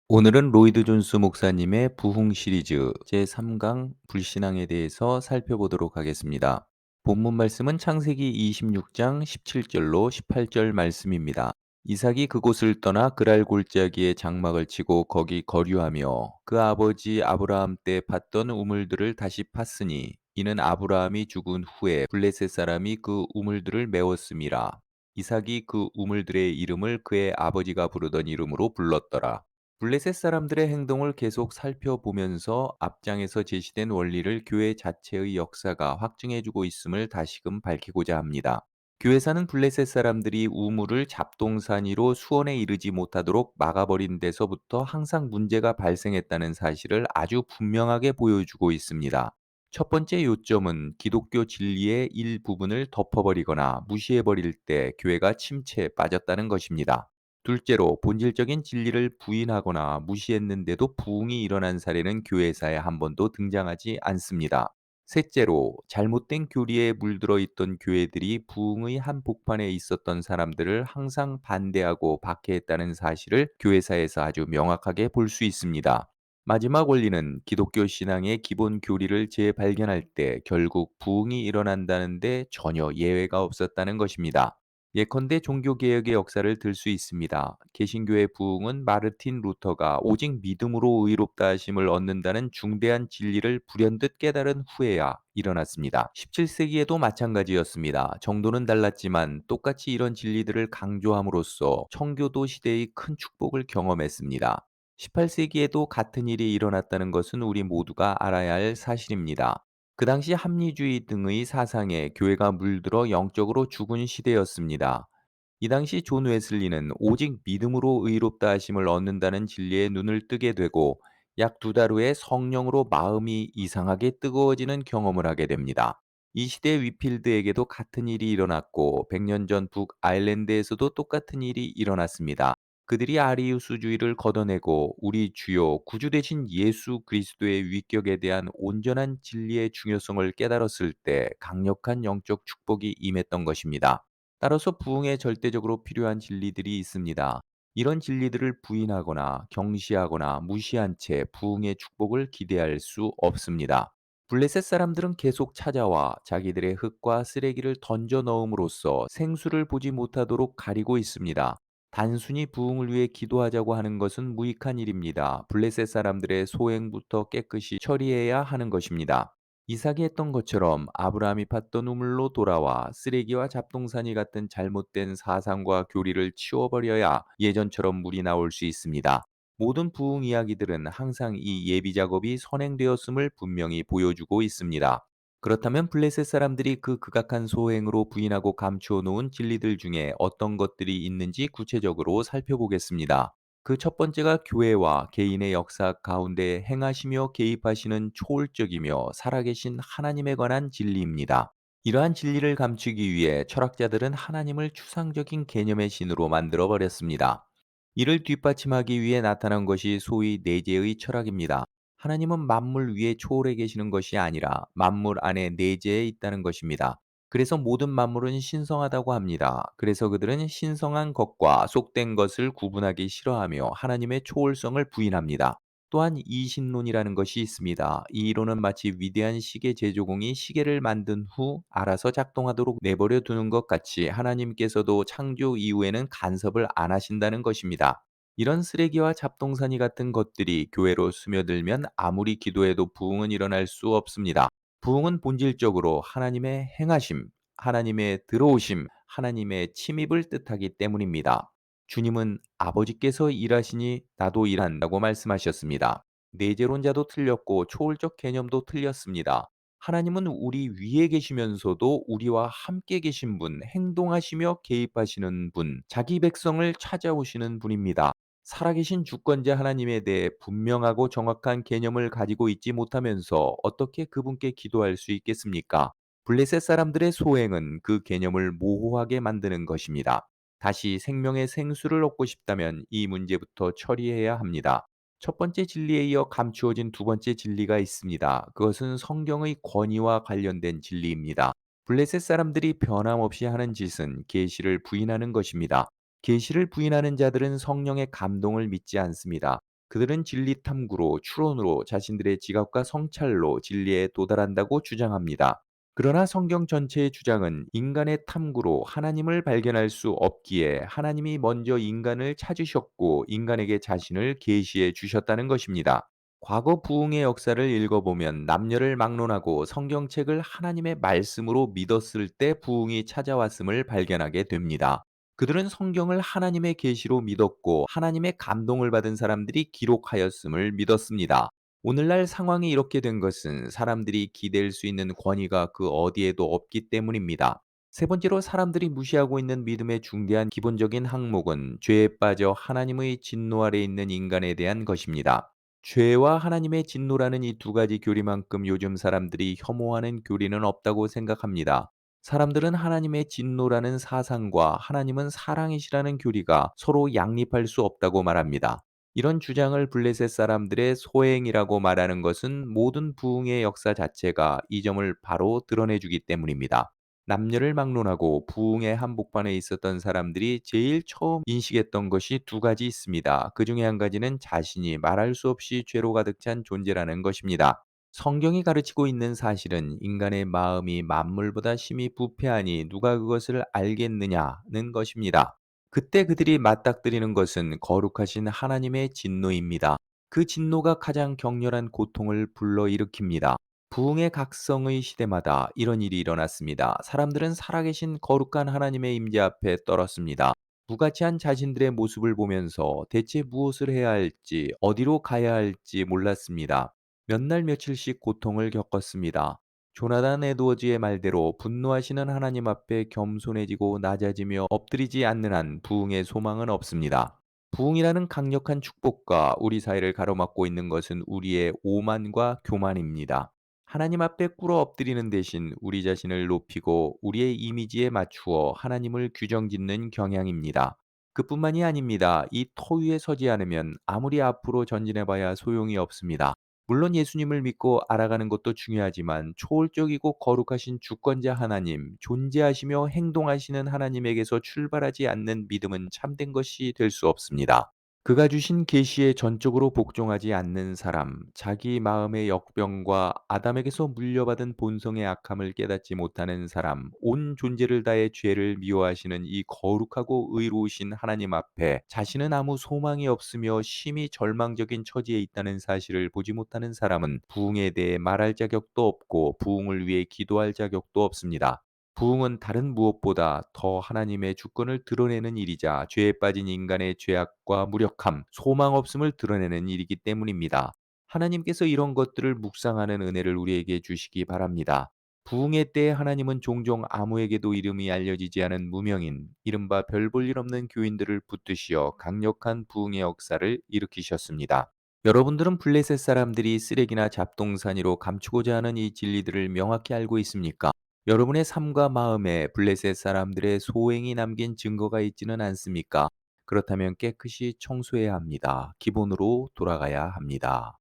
오늘은 로이드 존스 목사님의 부흥 시리즈 제3강 불신앙에 대해서 살펴보도록 하겠습니다. 본문 말씀은 창세기 26장 17절로 18절 말씀입니다. 이삭이 그곳을 떠나 그랄 골짜기에 장막을 치고 거기 거류하며 그 아버지 아브라함 때 팠던 우물들을 다시 팠으니 이는 아브라함이 죽은 후에 블레셋 사람이 그 우물들을 메웠음이라. 이삭이 그 우물들의 이름을 그의 아버지가 부르던 이름으로 불렀더라. 블레셋 사람들의 행동을 계속 살펴보면서 앞장에서 제시된 원리를 교회 자체의 역사가 확증해주고 있음을 다시금 밝히고자 합니다. 교회사는 블레셋 사람들이 우물을 잡동사니로 수원에 이르지 못하도록 막아버린 데서부터 항상 문제가 발생했다는 사실을 아주 분명하게 보여주고 있습니다. 첫 번째 요점은 기독교 진리의 일부분을 덮어버리거나 무시해버릴 때 교회가 침체에 빠졌다는 것입니다. 둘째로 본질적인 진리를 부인하거나 무시했는데도 부흥이 일어난 사례는 교회사에 한 번도 등장하지 않습니다. 셋째로 잘못된 교리에 물들어 있던 교회들이 부흥의 한복판에 있었던 사람들을 항상 반대하고 박해했다는 사실을 교회사에서 아주 명확하게 볼 수 있습니다. 마지막 원리는 기독교 신앙의 기본 교리를 재발견할 때 결국 부흥이 일어난다는데 전혀 예외가 없었다는 것입니다. 예컨대 종교개혁의 역사를 들 수 있습니다. 개신교의 부흥은 마르틴 루터가 오직 믿음으로 의롭다 하심을 얻는다는 중대한 진리를 불현듯 깨달은 후에야 일어났습니다. 17세기에도 마찬가지였습니다. 정도는 달랐지만 똑같이 이런 진리들을 강조함으로써 청교도 시대의 큰 축복을 경험했습니다. 18세기에도 같은 일이 일어났다는 것은 우리 모두가 알아야 할 사실입니다. 그 당시 합리주의 등의 사상에 교회가 물들어 영적으로 죽은 시대였습니다. 이 당시 존 웨슬리는 오직 믿음으로 의롭다 하심을 얻는다는 진리에 눈을 뜨게 되고 약 두 달 후에 성령으로 마음이 이상하게 뜨거워지는 경험을 하게 됩니다. 이 시대 위필드에게도 같은 일이 일어났고 100년 전 북아일랜드에서도 똑같은 일이 일어났습니다. 그들이 아리우스주의를 걷어내고 우리 주요 구주 되신 예수 그리스도의 위격에 대한 온전한 진리의 중요성을 깨달았을 때 강력한 영적 축복이 임했던 것입니다. 따라서 부흥에 절대적으로 필요한 진리들이 있습니다. 이런 진리들을 부인하거나 경시하거나 무시한 채 부흥의 축복을 기대할 수 없습니다. 블레셋 사람들은 계속 찾아와 자기들의 흙과 쓰레기를 던져 넣음으로써 생수를 보지 못하도록 가리고 있습니다. 단순히 부흥을 위해 기도하자고 하는 것은 무익한 일입니다. 블레셋 사람들의 소행부터 깨끗이 처리해야 하는 것입니다. 이삭이 했던 것처럼 아브라함이 팠던 우물로 돌아와 쓰레기와 잡동사니 같은 잘못된 사상과 교리를 치워버려야 예전처럼 물이 나올 수 있습니다. 모든 부흥 이야기들은 항상 이 예비 작업이 선행되었음을 분명히 보여주고 있습니다. 그렇다면 블레셋 사람들이 그 극악한 소행으로 부인하고 감추어 놓은 진리들 중에 어떤 것들이 있는지 구체적으로 살펴보겠습니다. 그 첫 번째가 교회와 개인의 역사 가운데 행하시며 개입하시는 초월적이며 살아계신 하나님에 관한 진리입니다. 이러한 진리를 감추기 위해 철학자들은 하나님을 추상적인 개념의 신으로 만들어 버렸습니다. 이를 뒷받침하기 위해 나타난 것이 소위 내재의 철학입니다. 하나님은 만물 위에 초월해 계시는 것이 아니라 만물 안에 내재해 있다는 것입니다. 그래서 모든 만물은 신성하다고 합니다. 그래서 그들은 신성한 것과 속된 것을 구분하기 싫어하며 하나님의 초월성을 부인합니다. 또한 이신론이라는 것이 있습니다. 이 이론은 마치 위대한 시계 제조공이 시계를 만든 후 알아서 작동하도록 내버려 두는 것 같이 하나님께서도 창조 이후에는 간섭을 안 하신다는 것입니다. 이런 쓰레기와 잡동사니 같은 것들이 교회로 스며들면 아무리 기도해도 부흥은 일어날 수 없습니다. 부흥은 본질적으로 하나님의 행하심, 하나님의 들어오심, 하나님의 침입을 뜻하기 때문입니다. 주님은 아버지께서 일하시니 나도 일한다고 말씀하셨습니다. 내재론자도 틀렸고 초월적 개념도 틀렸습니다. 하나님은 우리 위에 계시면서도 우리와 함께 계신 분, 행동하시며 개입하시는 분, 자기 백성을 찾아오시는 분입니다. 살아계신 주권자 하나님에 대해 분명하고 정확한 개념을 가지고 있지 못하면서 어떻게 그분께 기도할 수 있겠습니까? 블레셋 사람들의 소행은 그 개념을 모호하게 만드는 것입니다. 다시 생명의 생수를 얻고 싶다면 이 문제부터 처리해야 합니다. 첫 번째 진리에 이어 감추어진 두 번째 진리가 있습니다. 그것은 성경의 권위와 관련된 진리입니다. 블레셋 사람들이 변함없이 하는 짓은 계시를 부인하는 것입니다. 계시를 부인하는 자들은 성령의 감동을 믿지 않습니다. 그들은 진리 탐구로, 추론으로, 자신들의 지각과 성찰로 진리에 도달한다고 주장합니다. 그러나 성경 전체의 주장은 인간의 탐구로 하나님을 발견할 수 없기에 하나님이 먼저 인간을 찾으셨고 인간에게 자신을 계시해 주셨다는 것입니다. 과거 부흥의 역사를 읽어보면 남녀를 막론하고 성경책을 하나님의 말씀으로 믿었을 때 부흥이 찾아왔음을 발견하게 됩니다. 그들은 성경을 하나님의 계시로 믿었고 하나님의 감동을 받은 사람들이 기록하였음을 믿었습니다. 오늘날 상황이 이렇게 된 것은 사람들이 기댈 수 있는 권위가 그 어디에도 없기 때문입니다. 세 번째로 사람들이 무시하고 있는 믿음의 중대한 기본적인 항목은 죄에 빠져 하나님의 진노 아래 있는 인간에 대한 것입니다. 죄와 하나님의 진노라는 이 두 가지 교리만큼 요즘 사람들이 혐오하는 교리는 없다고 생각합니다. 사람들은 하나님의 진노라는 사상과 하나님은 사랑이시라는 교리가 서로 양립할 수 없다고 말합니다. 이런 주장을 블레셋 사람들의 소행이라고 말하는 것은 모든 부흥의 역사 자체가 이 점을 바로 드러내주기 때문입니다. 남녀를 막론하고 부흥의 한복판에 있었던 사람들이 제일 처음 인식했던 것이 두 가지 있습니다. 그 중에 한 가지는 자신이 말할 수 없이 죄로 가득 찬 존재라는 것입니다. 성경이 가르치고 있는 사실은 인간의 마음이 만물보다 심히 부패하니 누가 그것을 알겠느냐는 것입니다. 그때 그들이 맞닥뜨리는 것은 거룩하신 하나님의 진노입니다. 그 진노가 가장 격렬한 고통을 불러일으킵니다. 부흥의 각성의 시대마다 이런 일이 일어났습니다. 사람들은 살아계신 거룩한 하나님의 임재 앞에 떨었습니다. 무가치한 자신들의 모습을 보면서 대체 무엇을 해야 할지, 어디로 가야 할지 몰랐습니다. 몇 날 며칠씩 고통을 겪었습니다. 조나단 에드워즈의 말대로 분노하시는 하나님 앞에 겸손해지고 낮아지며 엎드리지 않는 한 부흥의 소망은 없습니다. 부흥이라는 강력한 축복과 우리 사이를 가로막고 있는 것은 우리의 오만과 교만입니다. 하나님 앞에 꿇어 엎드리는 대신 우리 자신을 높이고 우리의 이미지에 맞추어 하나님을 규정짓는 경향입니다. 그뿐만이 아닙니다. 이 터 위에 서지 않으면 아무리 앞으로 전진해봐야 소용이 없습니다. 물론 예수님을 믿고 알아가는 것도 중요하지만 초월적이고 거룩하신 주권자 하나님, 존재하시며 행동하시는 하나님에게서 출발하지 않는 믿음은 참된 것이 될 수 없습니다. 그가 주신 계시에 전적으로 복종하지 않는 사람, 자기 마음의 역병과 아담에게서 물려받은 본성의 악함을 깨닫지 못하는 사람, 온 존재를 다해 죄를 미워하시는 이 거룩하고 의로우신 하나님 앞에 자신은 아무 소망이 없으며 심히 절망적인 처지에 있다는 사실을 보지 못하는 사람은 부흥에 대해 말할 자격도 없고 부흥을 위해 기도할 자격도 없습니다. 부흥은 다른 무엇보다 더 하나님의 주권을 드러내는 일이자 죄에 빠진 인간의 죄악과 무력함, 소망 없음을 드러내는 일이기 때문입니다. 하나님께서 이런 것들을 묵상하는 은혜를 우리에게 주시기 바랍니다. 부흥의 때에 하나님은 종종 아무에게도 이름이 알려지지 않은 무명인, 이른바 별 볼 일 없는 교인들을 붙드시어 강력한 부흥의 역사를 일으키셨습니다. 여러분들은 블레셋 사람들이 쓰레기나 잡동사니로 감추고자 하는 이 진리들을 명확히 알고 있습니까? 여러분의 삶과 마음에 블레셋 사람들의 소행이 남긴 증거가 있지는 않습니까? 그렇다면 깨끗이 청소해야 합니다. 기본으로 돌아가야 합니다.